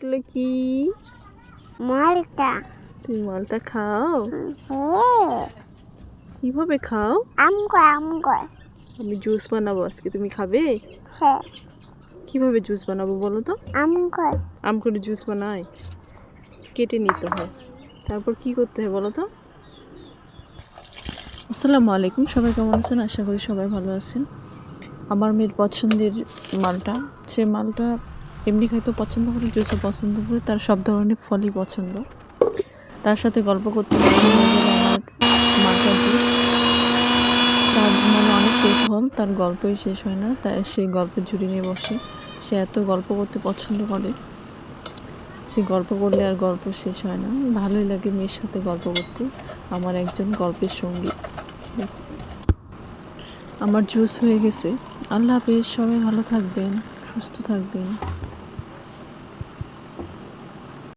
এগুলো কি? মালটা। তুমি মালটা খাও? হ্যাঁ। কিভাবে খাও? আম করে। আমি জুস বানাবো আজকে, তুমি খাবে? হ্যাঁ। কিভাবে জুস বানাবো বলো তো? আম করে। আম করে জুস বানায়? কেটে নিতে হয়, তারপর কি করতে হয় বলো তো? আসসালামু আলাইকুম, সবাই কেমন আছেন? আশা করি সবাই ভালো আছেন। আমার মেয়ের পছন্দের মালটা, সে মালটা এমনি খাইতেও পছন্দ করে, জুসও পছন্দ করে, তার সব ধরনের ফলই পছন্দ। তার সাথে গল্প করতে পছন্দ করে আমার মালটা জুস। তার মানে অনেক কৌতূহল, তার গল্পই শেষ হয় না, তাই সেই গল্পের ঝুড়ি নিয়ে বসে। সে এত গল্প করতে পছন্দ করে, সে গল্প করলে আর গল্প শেষ হয় না। ভালোই লাগে মেয়ের সাথে গল্প করতে, আমার একজন গল্পের সঙ্গী। আমার জুস হয়ে গেছে। আল্লাহ হাফেজ, সবাই ভালো থাকবেন, সুস্থ থাকবেন।